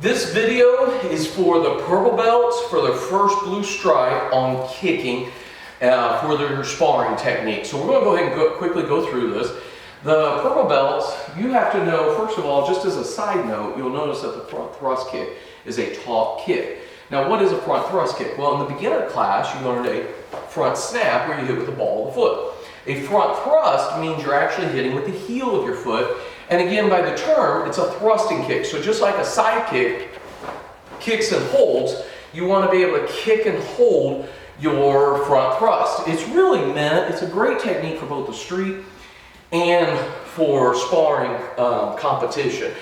This video is for the purple belts for their first blue stripe on kicking for their sparring technique. So we're going to go ahead and quickly go through this. The purple belts, you have to know, first of all, just as a side note, you'll notice that the front thrust kick is a taut kick. Now what is a front thrust kick? Well, in the beginner class you learned a front snap where you hit with the ball of the foot. A front thrust means you're actually hitting with the heel of your foot. And again, by the term, it's a thrusting kick. So just like a side kick kicks and holds, you want to be able to kick and hold your front thrust. It's really meant, it's a great technique for both the street and for sparring competition.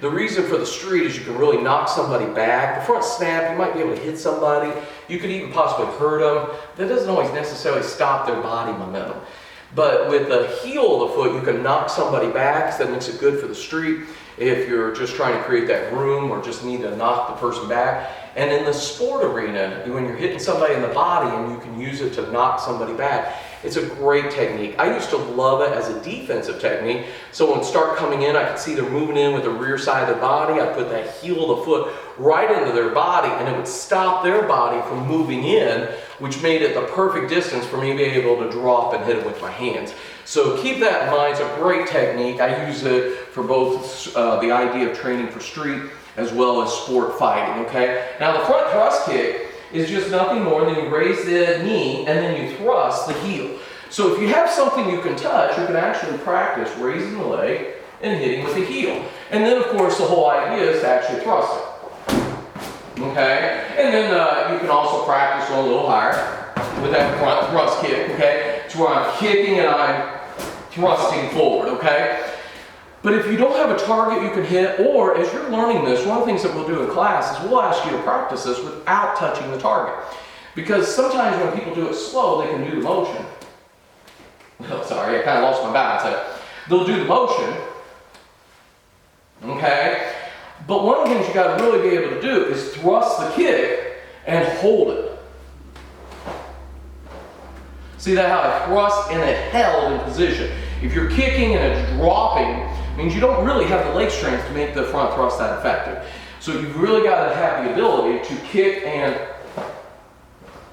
The reason for the street is you can really knock somebody back. The front snap, you might be able to hit somebody. You could even possibly hurt them. That doesn't always necessarily stop their body momentum. But with the heel of the foot, you can knock somebody back, so that makes it good for the street if you're just trying to create that room or just need to knock the person back. And in the sport arena, when you're hitting somebody in the body and you can use it to knock somebody back, it's a great technique. I used to love it as a defensive technique. So when it start coming in, I could see they're moving in with the rear side of the body. I'd put that heel of the foot right into their body and it would stop their body from moving in, which made it the perfect distance for me to be able to drop and hit it with my hands. So keep that in mind. It's a great technique. I use it for both the idea of training for street as well as sport fighting, okay? Now the front thrust kick is just nothing more than you raise the knee and then you thrust the heel. So if you have something you can touch, you can actually practice raising the leg and hitting with the heel. And then of course the whole idea is to actually thrust it. Okay? And then you can also practice going a little higher with that front thrust kick, okay? It's where I'm kicking and I'm thrusting forward, okay? But if you don't have a target you can hit, or as you're learning this, one of the things that we'll do in class is we'll ask you to practice this without touching the target. Because sometimes when people do it slow, they can do the motion. Oh, sorry, I kind of lost my balance there. They'll do the motion, okay? But one of the things you got to really be able to do is thrust the kick and hold it. See that how I thrust and it held in position. If you're kicking and it's dropping, it means you don't really have the leg strength to make the front thrust that effective. So you've really got to have the ability to kick and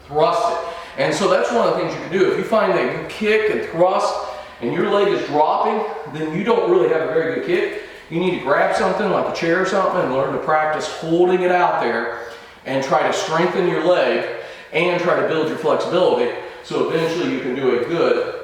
thrust it. And so that's one of the things you can do. If you find that you kick and thrust and your leg is dropping, then you don't really have a very good kick. You need to grab something like a chair or something and learn to practice holding it out there and try to strengthen your leg and try to build your flexibility so eventually you can do a good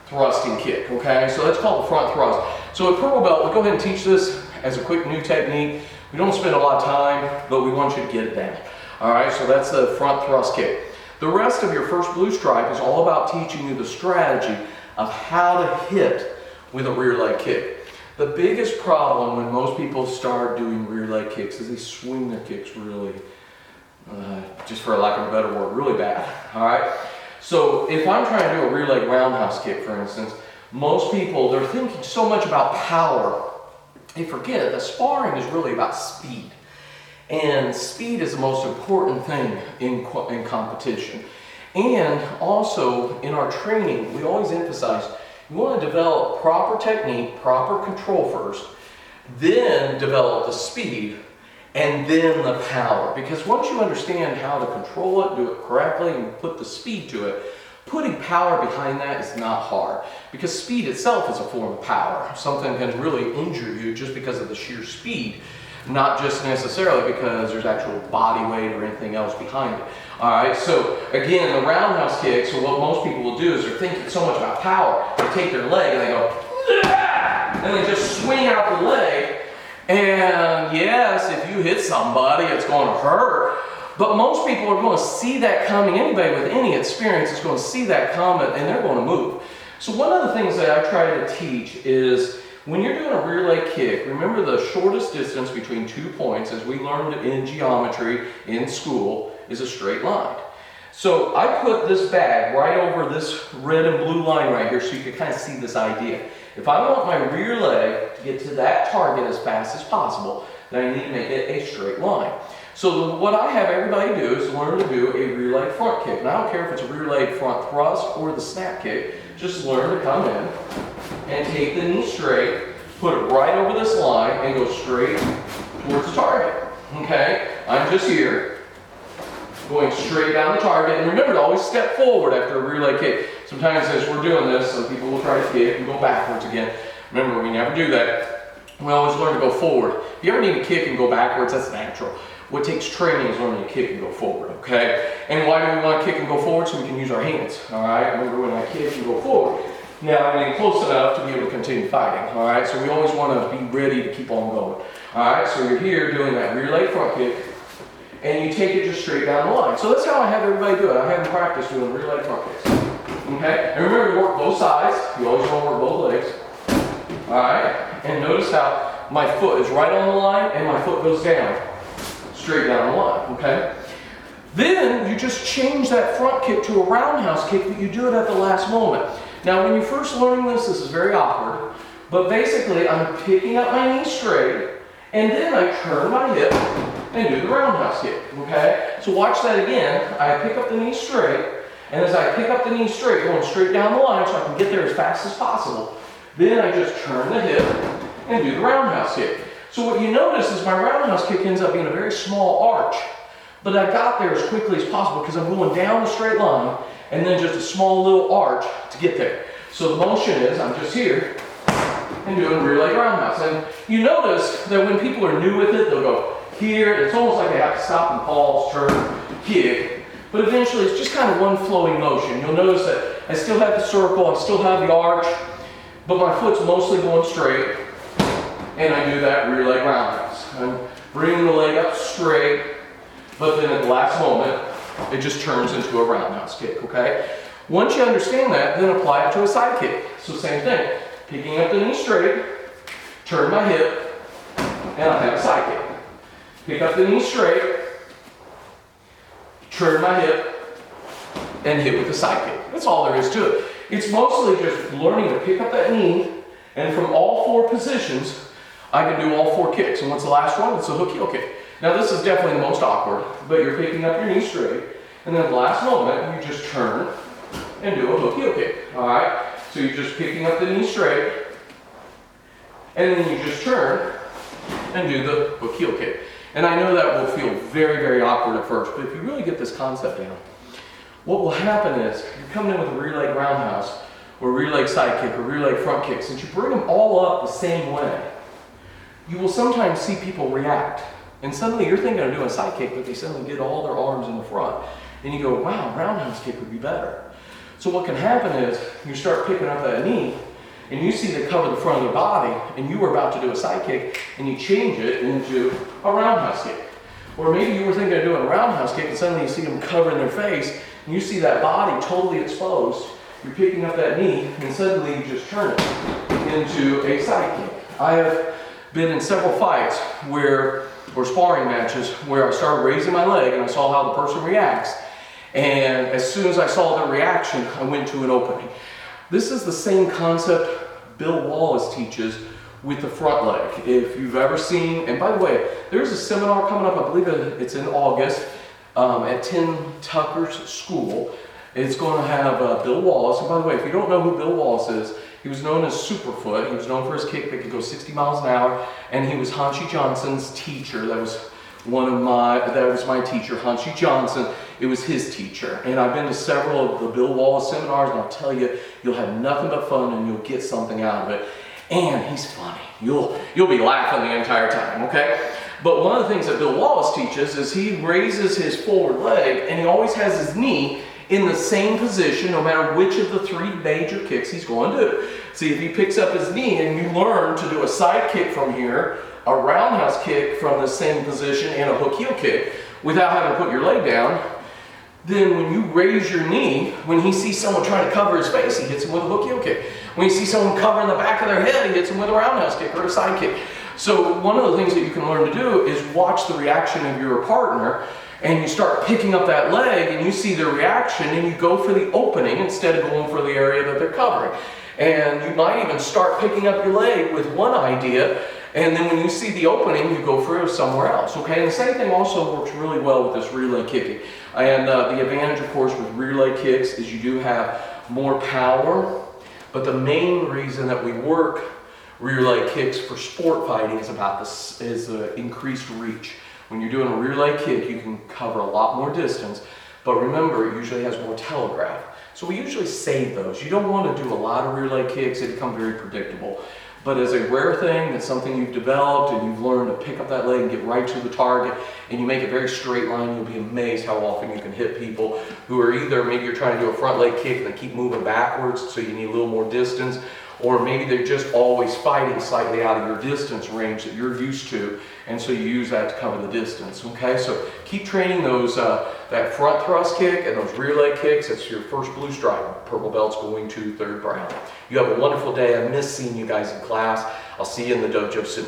thrusting kick, okay? So that's called the front thrust. So at Purple Belt, we'll go ahead and teach this as a quick new technique. We don't spend a lot of time, but we want you to get it down. All right, so that's the front thrust kick. The rest of your first blue stripe is all about teaching you the strategy of how to hit with a rear leg kick. The biggest problem when most people start doing rear leg kicks is they swing their kicks really, just for lack of a better word, really bad, all right? So if I'm trying to do a rear leg roundhouse kick, for instance, most people, they're thinking so much about power, they forget that sparring is really about speed. And speed is the most important thing in competition. And also in our training, we always emphasize you want to develop proper technique, proper control first, then develop the speed, and then the power. Because once you understand how to control it, do it correctly, and put the speed to it, putting power behind that is not hard. Because speed itself is a form of power. Something can really injure you just because of the sheer speed, not just necessarily because there's actual body weight or anything else behind it. All right, so again, the roundhouse kick, so what most people will do is they're thinking so much about power, they take their leg and they go, "Ah!" and they just swing out the leg. And yes, if you hit somebody, it's going to hurt. But most people are going to see that coming. Anybody with any experience is going to see that coming and they're going to move. So one of the things that I try to teach is when you're doing a rear leg kick, remember the shortest distance between 2 points, as we learned in geometry in school, is a straight line. So I put this bag right over this red and blue line right here so you can kind of see this idea. If I want my rear leg to get to that target as fast as possible, then I need to make it a straight line. So what I have everybody do is learn to do a rear leg front kick. And I don't care if it's a rear leg front thrust or the snap kick, just learn to come in and take the knee straight, put it right over this line and go straight towards the target. Okay, I'm just here, going straight down the target. And remember to always step forward after a rear leg kick. Sometimes as we're doing this, some people will try to kick and go backwards again. Remember, we never do that. We always learn to go forward. If you ever need to kick and go backwards, that's natural. What takes training is learning to kick and go forward, okay? And why do we want to kick and go forward? So we can use our hands, all right? Remember, when I kick and go forward. Now, I'm getting close enough to be able to continue fighting, all right? So we always want to be ready to keep on going, all right? So you're here doing that rear leg front kick, and you take it just straight down the line. So that's how I have everybody do it. I have them practice doing rear leg front kicks, okay? And remember to work both sides. You always want to work both legs, all right? And notice how my foot is right on the line, and my foot goes down, straight down the line, okay? Then you just change that front kick to a roundhouse kick, but you do it at the last moment. Now, when you're first learning this is very awkward, but basically I'm picking up my knee straight, and then I turn my hip and do the roundhouse kick, okay? So watch that again. I pick up the knee straight, and as I pick up the knee straight, going straight down the line so I can get there as fast as possible, then I just turn the hip and do the roundhouse kick. So what you notice is my roundhouse kick ends up being a very small arch, but I got there as quickly as possible because I'm going down the straight line and then just a small little arch to get there. So the motion is I'm just here and doing rear leg roundhouse. And you notice that when people are new with it, they'll go here. It's almost like they have to stop and pause, turn, kick. But eventually it's just kind of one flowing motion. You'll notice that I still have the circle, I still have the arch, but my foot's mostly going straight. And I do that rear leg roundhouse. I'm bringing the leg up straight, but then at the last moment, it just turns into a roundhouse kick, okay? Once you understand that, then apply it to a side kick. So same thing, picking up the knee straight, turn my hip, and I have a side kick. Pick up the knee straight, turn my hip, and hit with the side kick. That's all there is to it. It's mostly just learning to pick up that knee, and from all four positions, I can do all four kicks. And what's the last one? It's a hook heel kick. Now this is definitely the most awkward, but you're picking up your knee straight, and then at the last moment, you just turn and do a hook heel kick, all right? So you're just picking up the knee straight, and then you just turn and do the hook heel kick. And I know that will feel very, very awkward at first, but if you really get this concept down, what will happen is you're coming in with a rear leg roundhouse, or rear leg side kick, or rear leg front kick. Since you bring them all up the same way, you will sometimes see people react. And suddenly you're thinking of doing a side kick, but they suddenly get all their arms in the front. And you go, wow, roundhouse kick would be better. So what can happen is you start picking up that knee, and you see they cover the front of their body, and you were about to do a side kick, and you change it into a roundhouse kick. Or maybe you were thinking of doing a roundhouse kick, and suddenly you see them covering their face, and you see that body totally exposed. You're picking up that knee, and suddenly you just turn it into a side kick. I have been in several fights or sparring matches where I started raising my leg and I saw how the person reacts. And as soon as I saw their reaction, I went to an opening. This is the same concept Bill Wallace teaches with the front leg. If you've ever seen, and by the way, there's a seminar coming up, I believe it's in August, at Tim Tucker's school. It's going to have Bill Wallace. And by the way, if you don't know who Bill Wallace is, he was known as Superfoot. He was known for his kick that could go 60 miles an hour, and he was Hanshi Johnson's teacher. That was my teacher, Hanshi Johnson. It was his teacher. And I've been to several of the Bill Wallace seminars, and I'll tell you, you'll have nothing but fun and you'll get something out of it. And he's funny. You'll be laughing the entire time, okay? But one of the things that Bill Wallace teaches is he raises his forward leg, and he always has his knee in the same position no matter which of the three major kicks he's going to do. See, if he picks up his knee and you learn to do a side kick from here, a roundhouse kick from the same position, and a hook heel kick without having to put your leg down, then when you raise your knee, when he sees someone trying to cover his face, he hits him with a hook heel kick. When you see someone covering the back of their head, he hits him with a roundhouse kick or a side kick. So one of the things that you can learn to do is watch the reaction of your partner, and you start picking up that leg and you see their reaction and you go for the opening instead of going for the area that they're covering. And you might even start picking up your leg with one idea, and then when you see the opening, you go for it somewhere else, okay? And the same thing also works really well with this rear leg kicking. And the advantage, of course, with rear leg kicks is you do have more power, but the main reason that we work rear leg kicks for sport fighting is about the increased reach. When you're doing a rear leg kick, you can cover a lot more distance, but remember, it usually has more telegraph. So we usually save those. You don't want to do a lot of rear leg kicks, they become very predictable. But as a rare thing, that's something you've developed and you've learned to pick up that leg and get right to the target, and you make a very straight line, you'll be amazed how often you can hit people who are either, maybe you're trying to do a front leg kick and they keep moving backwards, so you need a little more distance, or maybe they're just always fighting slightly out of your distance range that you're used to, and so you use that to cover the distance, okay? So keep training those, that front thrust kick and those rear leg kicks. That's your first blue stripe. Purple belt's going to 3rd brown. You have a wonderful day. I miss seeing you guys in class. I'll see you in the dojo soon.